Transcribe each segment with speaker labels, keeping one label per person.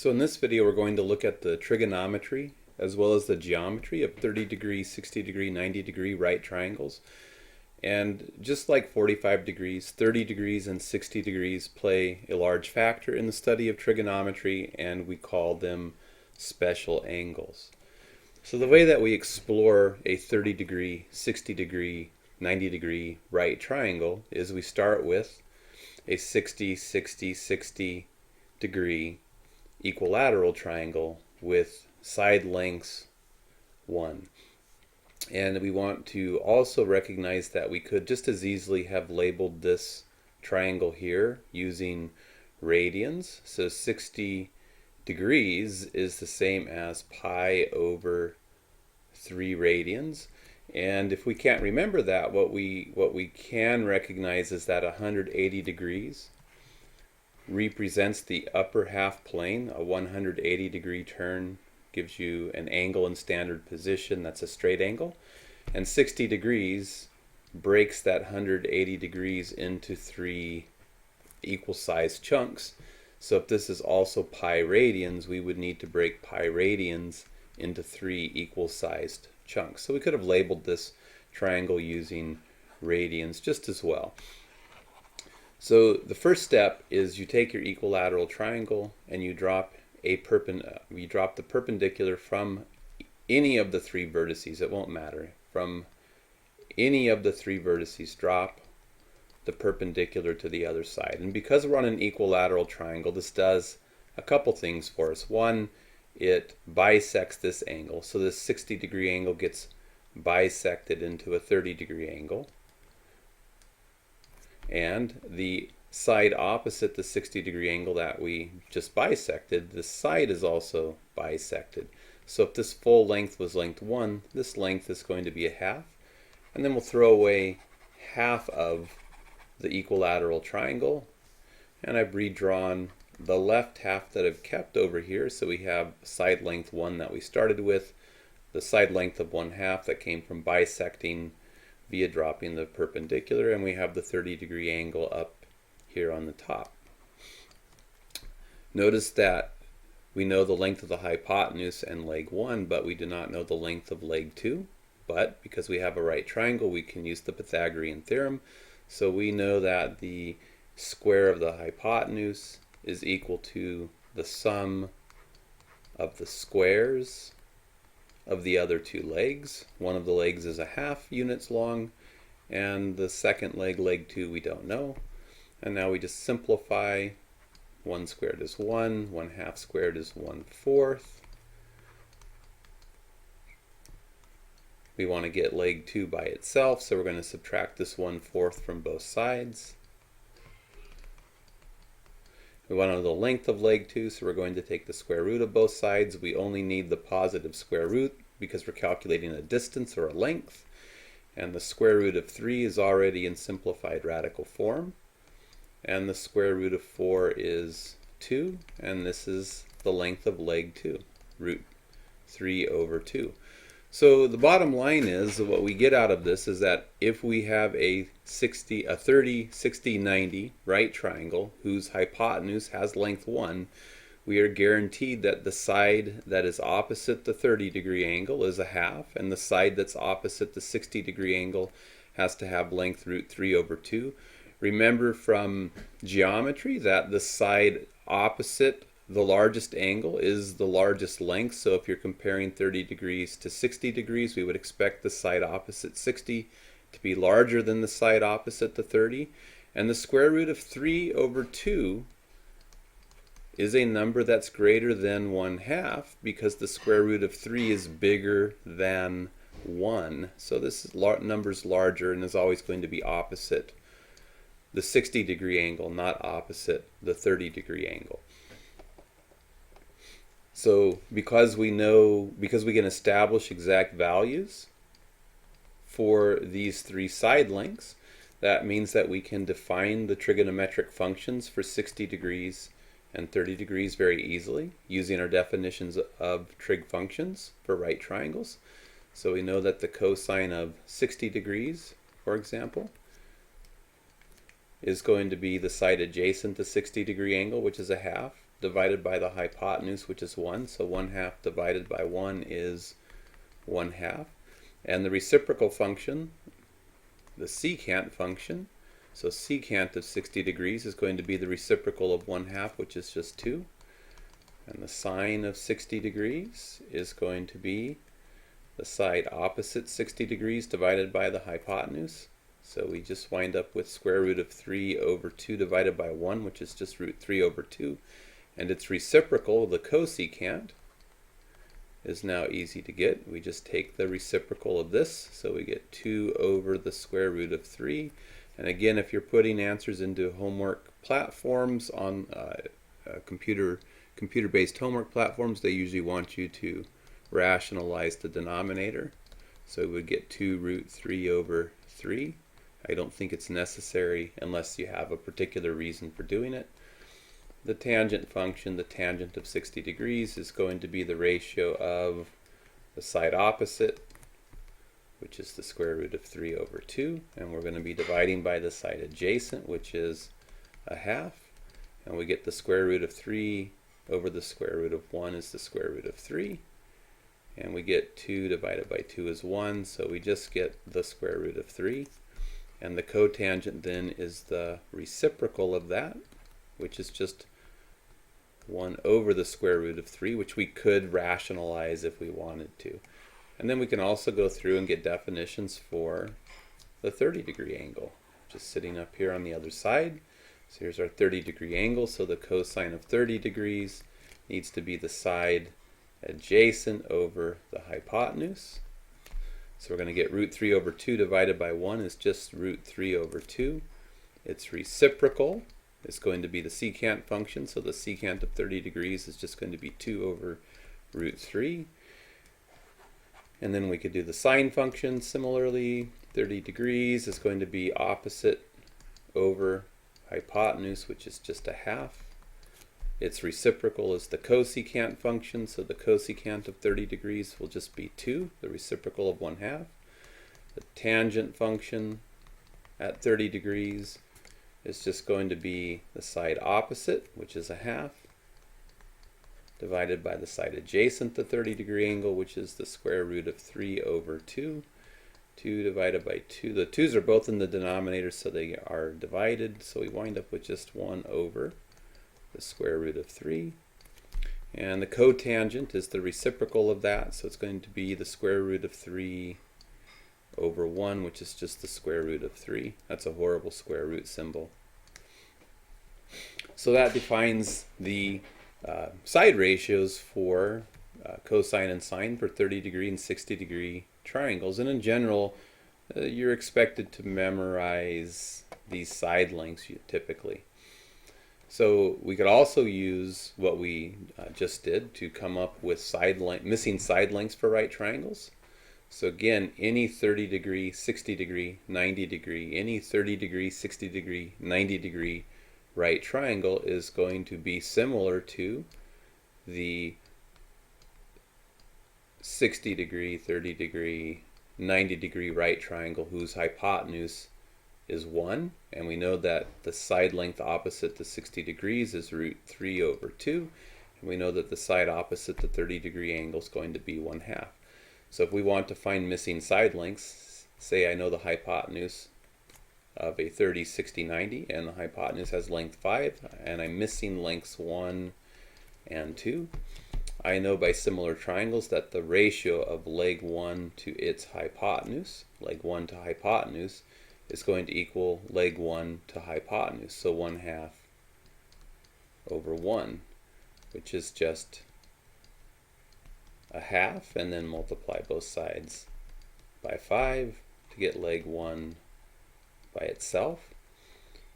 Speaker 1: So in this video we're going to look at the trigonometry as well as the geometry of 30 degree, 60 degree, 90 degree right triangles. And just like 45 degrees, 30 degrees and 60 degrees play a large factor in the study of trigonometry, and we call them special angles. So the way that we explore a 30 degree, 60 degree, 90 degree right triangle is we start with a 60, 60, 60 degree equilateral triangle with side lengths 1. And we want to also recognize that we could just as easily have labeled this triangle here using radians. So 60 degrees is the same as pi over 3 radians. And if we can't remember that, what we can recognize is that 180 degrees represents the upper half plane. A 180 degree turn gives you an angle in standard position, that's a straight angle. And 60 degrees breaks that 180 degrees into 3 equal sized chunks. So if this is also pi radians, we would need to break pi radians into 3 equal sized chunks. So we could have labeled this triangle using radians just as well. So the first step is you take your equilateral triangle and you drop the perpendicular from any of the 3 vertices. It won't matter. From any of the 3 vertices, drop the perpendicular to the other side. And because we're on an equilateral triangle, this does a couple things for us. One, it bisects this angle. So this 60 degree angle gets bisected into a 30 degree angle. And the side opposite the 60 degree angle that we just bisected, the side is also bisected. So if this full length was length 1, this length is going to be a half. And then we'll throw away half of the equilateral triangle. And I've redrawn the left half that I've kept over here. So we have side length 1 that we started with, the side length of 1/2 that came from bisecting via dropping the perpendicular, and we have the 30 degree angle up here on the top. Notice that we know the length of the hypotenuse and leg 1, but we do not know the length of leg 2. But because we have a right triangle, we can use the Pythagorean theorem. So we know that the square of the hypotenuse is equal to the sum of the squares of the other 2 legs. One of the legs is 1/2 units long, and the second leg, leg 2, we don't know. And now we just simplify. 1 squared is 1, 1/2 squared is 1/4. We want to get leg 2 by itself, so we're going to subtract this 1/4 from both sides. We want to know the length of leg 2, so we're going to take the square root of both sides. We only need the positive square root because we're calculating a distance or a length. And the square root of 3 is already in simplified radical form. And the square root of 4 is 2, and this is the length of leg 2, root 3 over 2. So the bottom line is that what we get out of this is that if we have a 30, 60, 90 right triangle whose hypotenuse has length 1, we are guaranteed that the side that is opposite the 30 degree angle is 1/2, and the side that's opposite the 60 degree angle has to have length root 3 over 2. Remember from geometry that the side opposite the largest angle is the largest length. So if you're comparing 30 degrees to 60 degrees, we would expect the side opposite 60 to be larger than the side opposite the 30. And the square root of 3 over 2 is a number that's greater than 1/2 because the square root of 3 is bigger than 1. So this number is larger and is always going to be opposite the 60 degree angle, not opposite the 30 degree angle. So because we can establish exact values for these 3 side lengths, that means that we can define the trigonometric functions for 60 degrees and 30 degrees very easily using our definitions of trig functions for right triangles. So we know that the cosine of 60 degrees, for example, is going to be the side adjacent to 60 degree angle, which is 1/2, divided by the hypotenuse, which is 1. So 1/2 divided by 1 is 1/2. And the reciprocal function, the secant function, so secant of 60 degrees is going to be the reciprocal of 1/2, which is just 2. And the sine of 60 degrees is going to be the side opposite 60 degrees divided by the hypotenuse. So we just wind up with square root of 3 over 2 divided by 1, which is just root 3 over 2. And its reciprocal, the cosecant, is now easy to get. We just take the reciprocal of this, so we get 2 over the square root of 3. And again, if you're putting answers into homework platforms on computer-based homework platforms, they usually want you to rationalize the denominator. So we would get 2 root 3 over 3. I don't think it's necessary unless you have a particular reason for doing it. The tangent function, the tangent of 60 degrees, is going to be the ratio of the side opposite, which is the square root of 3 over 2. And we're going to be dividing by the side adjacent, which is 1/2. And we get the square root of 3 over the square root of 1 is the square root of 3. And we get 2 divided by 2 is 1, so we just get the square root of 3. And the cotangent then is the reciprocal of that, which is just 1 over the square root of 3, which we could rationalize if we wanted to. And then we can also go through and get definitions for the 30-degree angle, just sitting up here on the other side. So here's our 30-degree angle, so the cosine of 30 degrees needs to be the side adjacent over the hypotenuse. So we're going to get root 3 over 2 divided by 1 is just root 3 over 2. Its reciprocal is going to be the secant function, so the secant of 30 degrees is just going to be 2 over root 3. And then we could do the sine function similarly. 30 degrees is going to be opposite over hypotenuse, which is just 1/2. Its reciprocal is the cosecant function, so the cosecant of 30 degrees will just be 2, the reciprocal of 1/2. The tangent function at 30 degrees is just going to be the side opposite, which is 1/2, divided by the side adjacent to 30-degree angle, which is the square root of 3 over 2. 2 divided by 2. The 2's are both in the denominator, so they are divided, so we wind up with just 1 over the square root of 3. And the cotangent is the reciprocal of that, so it's going to be the square root of 3 over 1, which is just the square root of 3. That's a horrible square root symbol. So that defines the side ratios for cosine and sine for 30-degree and 60-degree triangles. And in general, you're expected to memorize these side lengths typically. So we could also use what we just did to come up with missing side lengths for right triangles. So again, any 30-degree, 60-degree, 90-degree, any 30-degree, 60-degree, 90-degree right triangle is going to be similar to the 60-degree, 30-degree, 90-degree right triangle whose hypotenuse is 1, and we know that the side length opposite to 60 degrees is root 3 over 2, and we know that the side opposite to 30-degree angle is going to be 1/2. So if we want to find missing side lengths, say I know the hypotenuse of a 30, 60, 90, and the hypotenuse has length 5, and I'm missing lengths 1 and 2. I know by similar triangles that the ratio of leg 1 to its hypotenuse, leg 1 to hypotenuse, is going to equal leg 1 to hypotenuse, so 1/2 over 1, which is just 1/2, and then multiply both sides by 5 to get leg 1 by itself.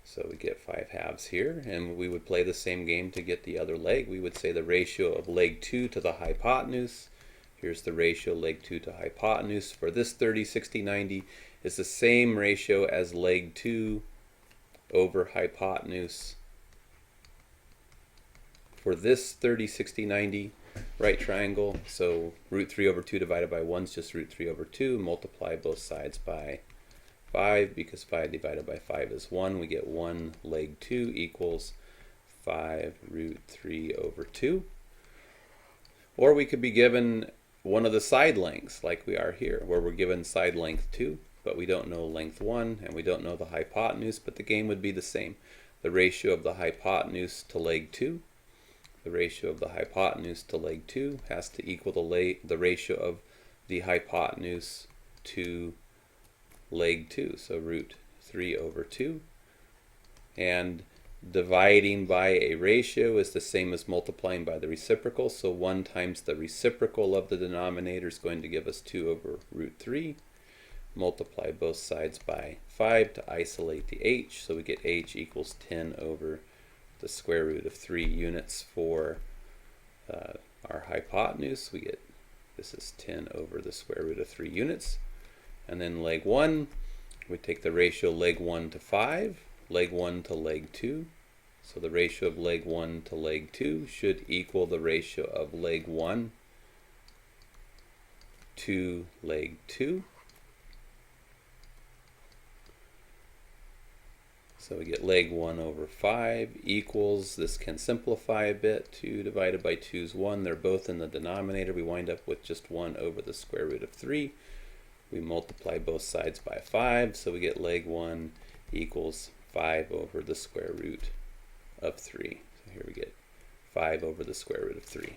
Speaker 1: So we get 5/2 here, and we would play the same game to get the other leg. We would say the ratio of leg 2 to the hypotenuse, here's the ratio leg 2 to hypotenuse for this 30, 60, 90, is the same ratio as leg 2 over hypotenuse for this 30, 60, 90 right triangle. So root 3 over 2 divided by 1 is just root 3 over 2. Multiply both sides by 5, because 5 divided by 5 is 1. We get 1 leg 2 equals 5 root 3 over 2. Or we could be given one of the side lengths like we are here, where we're given side length 2, but we don't know length 1, and we don't know the hypotenuse, but the game would be the same. The ratio of the hypotenuse to leg 2, the ratio of the hypotenuse to leg 2 has to equal the ratio of the hypotenuse to leg 2, so root 3 over 2. And dividing by a ratio is the same as multiplying by the reciprocal, so 1 times the reciprocal of the denominator is going to give us 2 over root 3. Multiply both sides by 5 to isolate the h, so we get h equals 10 over the square root of 3 units for our hypotenuse. We get, this is 10 over the square root of 3 units. And then leg 1, we take the ratio leg 1 to 5, leg 1 to leg 2. So the ratio of leg 1 to leg 2 should equal the ratio of leg 1 to leg 2. So we get leg 1 over 5 equals, this can simplify a bit, 2 divided by 2 is 1. They're both in the denominator. We wind up with just 1 over the square root of 3. We multiply both sides by 5, so we get leg 1 equals 5 over the square root of 3. So here we get 5 over the square root of 3.